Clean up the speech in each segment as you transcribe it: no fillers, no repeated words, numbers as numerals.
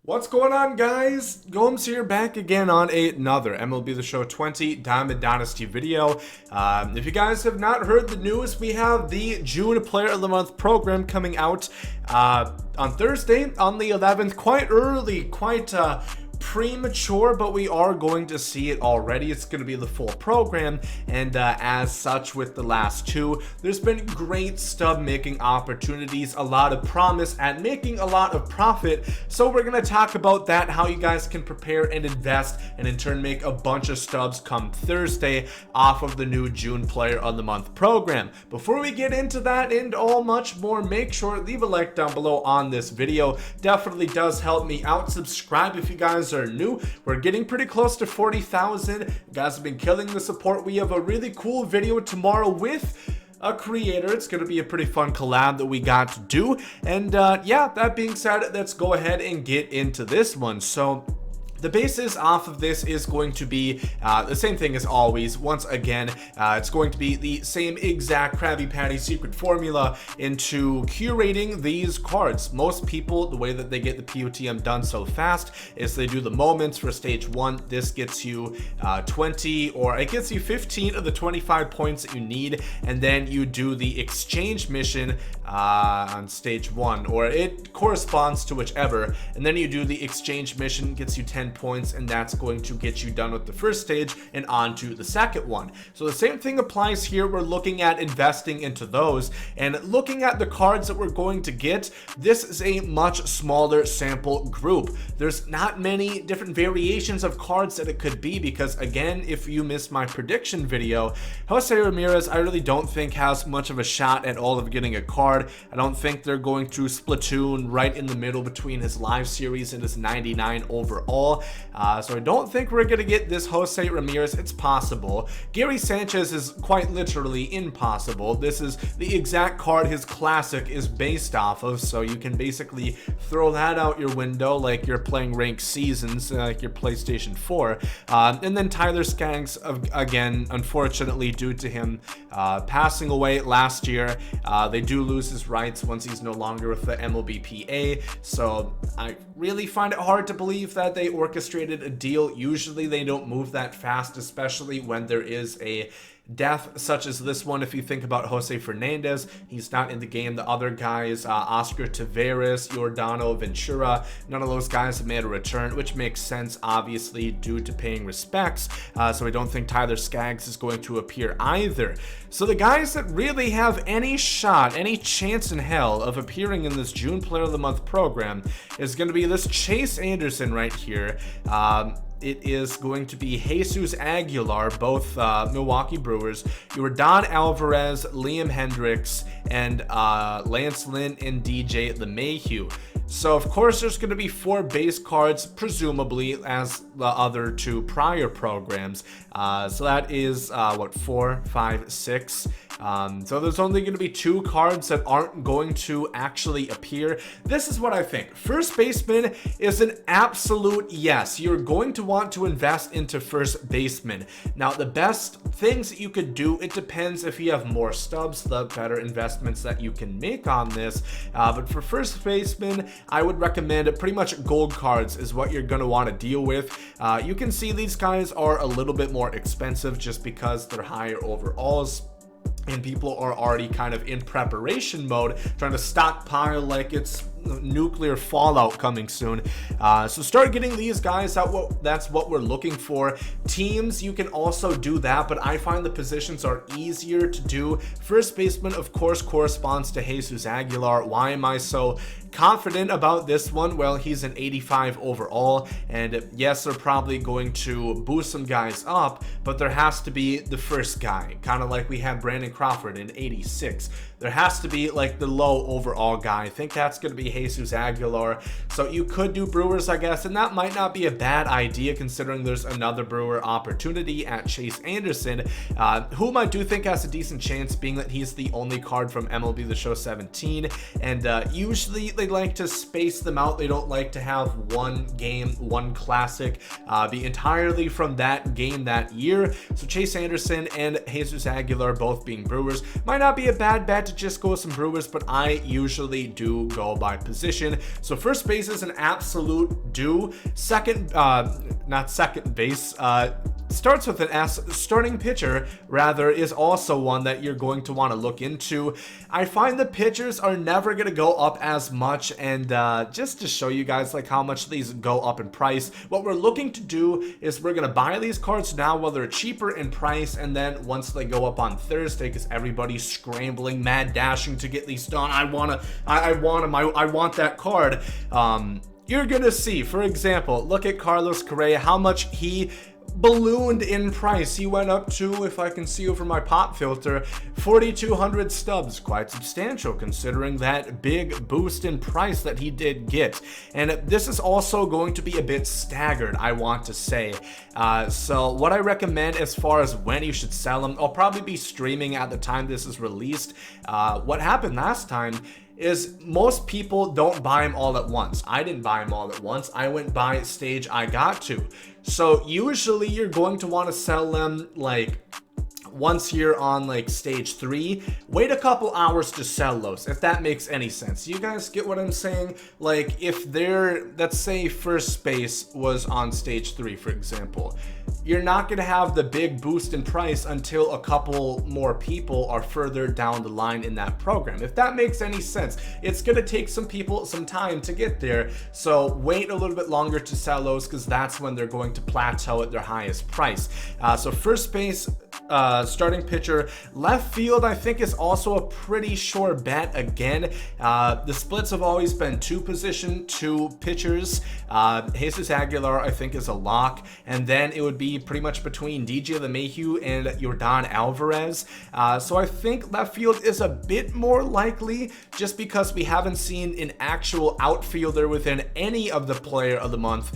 What's going on, guys? Gomes here, back again on another MLB The Show 20 Diamond Dynasty video. If you guys have not heard the news, we have the June Player of the Month program coming out on Thursday, on the 11th. Quite early, quite premature, but we are going to see it already. It's going to be the full program, and as such with the last two, there's been great stub making opportunities, a lot of promise at making a lot of profit. So we're going to talk about that, how you guys can prepare and invest, and in turn make a bunch of stubs come Thursday off of the new June Player of the Month program. Before we get into that and all much more, make sure leave a like down below on this video. Definitely does help me out. Subscribe if you guys are new. We're getting pretty close to 40,000. You guys have been killing the support. We have a really cool video tomorrow with a creator. It's going to be a pretty fun collab that we got to do. And yeah, that being said, let's go ahead and get into this one. So the basis off of this is going to be the same thing as always. Once again, it's going to be the same exact Krabby Patty secret formula into curating these cards. Most people, the way that they get the POTM done so fast is they do the moments for stage 1. This gets you 20, or it gets you 15 of the 25 points that you need, and then you do the exchange mission on stage 1, or it corresponds to whichever, and then you do the exchange mission, gets you 10 points, and that's going to get you done with the first stage and on to the second one. So the same thing applies here. We're looking at investing into those and looking at the cards that we're going to get. This is a much smaller sample group. There's not many different variations of cards that it could be, because again, if you missed my prediction video, Jose Ramirez I really don't think has much of a shot at all of getting a card. I don't think they're going to Splatoon right in the middle between his live series and his 99 overall. So I don't think we're going to get this Jose Ramirez. It's possible. Gary Sanchez is quite literally impossible. This is the exact card his classic is based off of, so you can basically throw that out your window like you're playing ranked seasons, like your PlayStation 4. And then Tyler Skaggs, again, unfortunately, due to him passing away last year, they do lose his rights once he's no longer with the MLB PA. So I really find it hard to believe that they orchestrated a deal. Usually they don't move that fast, especially when there is a death such as this one. If you think about Jose Fernandez, he's not in the game. The other guys, Oscar Taveras, Yordano Ventura, none of those guys have made a return, which makes sense, obviously, due to paying respects. So I don't think Tyler Skaggs is going to appear either. So the guys that really have any shot, any chance in hell of appearing in this June Player of the Month program is going to be this Chase Anderson right here. It is going to be Jesus Aguilar, both Milwaukee Brewers, Yordan Alvarez, Liam Hendricks, and Lance Lynn and DJ LeMahieu. So of course there's going to be 4 base cards, presumably, as the other 2 prior programs. So that is what, 4, 5, 6. So there's only going to be 2 cards that aren't going to actually appear. This is what I think. First baseman is an absolute yes. You're going to want to invest into first baseman. Now the best things that you could do, it depends. If you have more stubs, the better investments that you can make on this. But for first baseman, I would recommend pretty much gold cards is what you're going to want to deal with. You can see these guys are a little bit more expensive just because they're higher overalls, and people are already kind of in preparation mode, trying to stockpile like it's nuclear fallout coming soon. So start getting these guys out. That's what we're looking for. Teams, you can also do that, but I find the positions are easier to do. First baseman, of course, corresponds to Jesus Aguilar. Why am I so confident about this one? Well, he's an 85 overall, and yes, they're probably going to boost some guys up, but there has to be the first guy, kind of like we had Brandon Crawford in 86. There has to be like the low overall guy. I think that's going to be Jesus Aguilar. So you could do Brewers, I guess, and that might not be a bad idea considering there's another Brewer opportunity at Chase Anderson, whom I do think has a decent chance, being that he's the only card from MLB The Show 17, and usually they like to space them out. They don't like to have one game, one classic be entirely from that game that year. So Chase Anderson and Jesus Aguilar both being Brewers might not be a bad bet to to just go with some Brewers, but I usually do go by position. So first base is an absolute do. Second, not second base, starts with an S. Starting pitcher, rather, is also one that you're going to want to look into. I find the pitchers are never going to go up as much, and just to show you guys like how much these go up in price, what we're looking to do is we're going to buy these cards now while they're cheaper in price, and then once they go up on Thursday, because everybody's scrambling, mad dashing to get these done, I want that card. You're gonna see, for example, look at Carlos Correa, how much he ballooned in price. He went up to, if I can see over my pop filter, 4,200 stubs. Quite substantial considering that big boost in price that he did get. And this is also going to be a bit staggered, I want to say. So what I recommend as far as when you should sell them, I'll probably be streaming at the time this is released. What happened last time is most people don't buy them all at once. I didn't buy them all at once. I went by stage I got to. So usually you're going to want to sell them like once you're on like stage 3, wait a couple hours to sell those, if that makes any sense. You guys get what I'm saying? Like if they're, let's say first base was on stage 3, for example, you're not going to have the big boost in price until a couple more people are further down the line in that program, if that makes any sense. It's going to take some people some time to get there, so wait a little bit longer to sell those, because that's when they're going to plateau at their highest price. So first base, starting pitcher. Left field, I think, is also a pretty sure bet again. The splits have always been 2 position, 2 pitchers. Jesus Aguilar, I think, is a lock, and then it would be pretty much between DJ LeMahieu and Yordan Alvarez. So I think left field is a bit more likely, just because we haven't seen an actual outfielder within any of the Player of the Month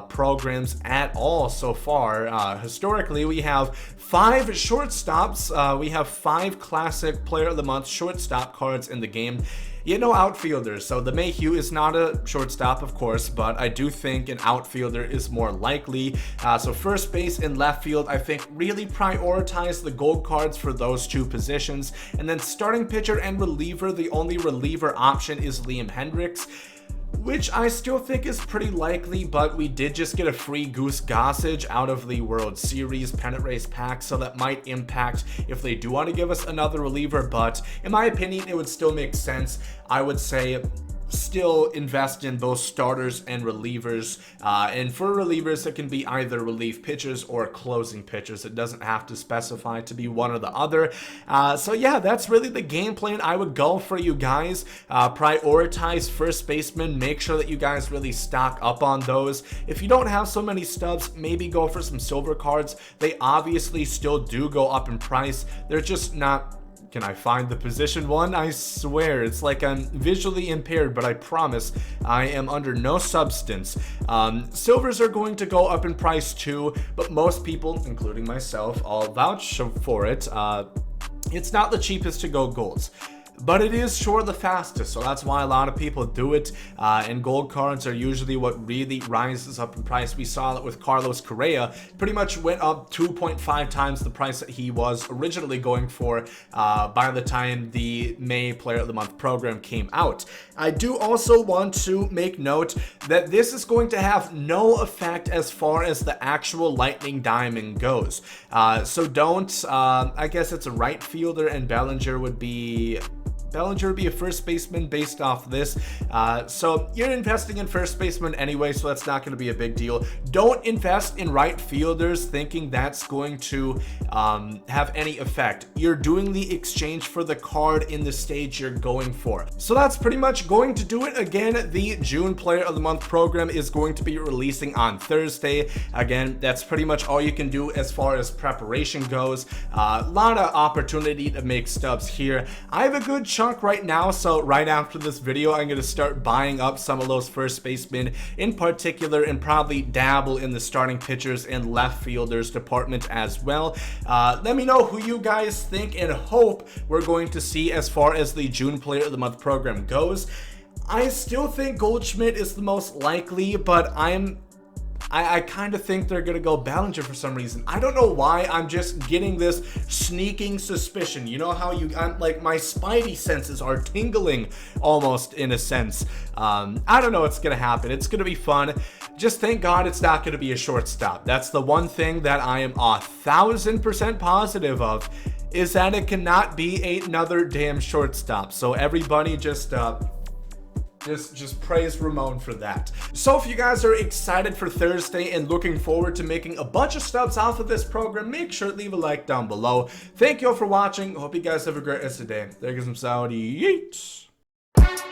programs at all so far. Historically, we have 5 shortstops. We have 5 classic Player of the Month shortstop cards in the game. Yet no outfielders, so the Mayhew is not a shortstop, of course, but I do think an outfielder is more likely. So first base and left field, I think, really prioritize the gold cards for those 2 positions. And then starting pitcher and reliever, the only reliever option is Liam Hendricks, which I still think is pretty likely, but we did just get a free Goose Gossage out of the World Series pennant race pack, so that might impact if they do want to give us another reliever, but in my opinion, it would still make sense. I would say still invest in both starters and relievers, and for relievers it can be either relief pitchers or closing pitchers. It doesn't have to specify to be one or the other. So yeah, that's really the game plan I would go for, you guys. Prioritize first baseman, make sure that you guys really stock up on those. If you don't have so many stubs, maybe go for some silver cards. They obviously still do go up in price, they're just not. Can I find the position one? I swear, it's like I'm visually impaired, but I promise I am under no substance. Silvers are going to go up in price too, but most people, including myself, I'll vouch for it. It's not the cheapest to go golds, but it is sure the fastest, so that's why a lot of people do it. And gold cards are usually what really rises up in price. We saw it with Carlos Correa, pretty much went up 2.5 times the price that he was originally going for by the time the May Player of the Month program came out. I do also want to make note that this is going to have no effect as far as the actual Lightning Diamond goes. So don't, I guess it's a right fielder, and Bellinger would be a first baseman based off this. So you're investing in first baseman anyway, so that's not going to be a big deal. Don't invest in right fielders thinking that's going to have any effect. You're doing the exchange for the card in the stage you're going for. So that's pretty much going to do it. Again, the June Player of the Month program is going to be releasing on Thursday. Again, that's pretty much all you can do as far as preparation goes. A lot of opportunity to make stubs here. I have a good chunk right now, so right after this video I'm going to start buying up some of those first basemen in particular, and probably dabble in the starting pitchers and left fielders department as well. Let me know who you guys think and hope we're going to see as far as the June Player of the Month program goes. I still think Goldschmidt is the most likely, but I'm I kind of think they're going to go Bellinger for some reason. I don't know why. I'm just getting this sneaking suspicion. You know how like my spidey senses are tingling almost in a sense. I don't know what's going to happen. It's going to be fun. Just thank God it's not going to be a shortstop. That's the one thing that I am 1,000% positive of, is that it cannot be another damn shortstop. So everybody just praise Ramon for that. So if you guys are excited for Thursday and looking forward to making a bunch of stubs off of this program, make sure to leave a like down below. Thank you all for watching. Hope you guys have a great rest of the day. There goes some Saudi. Yeet.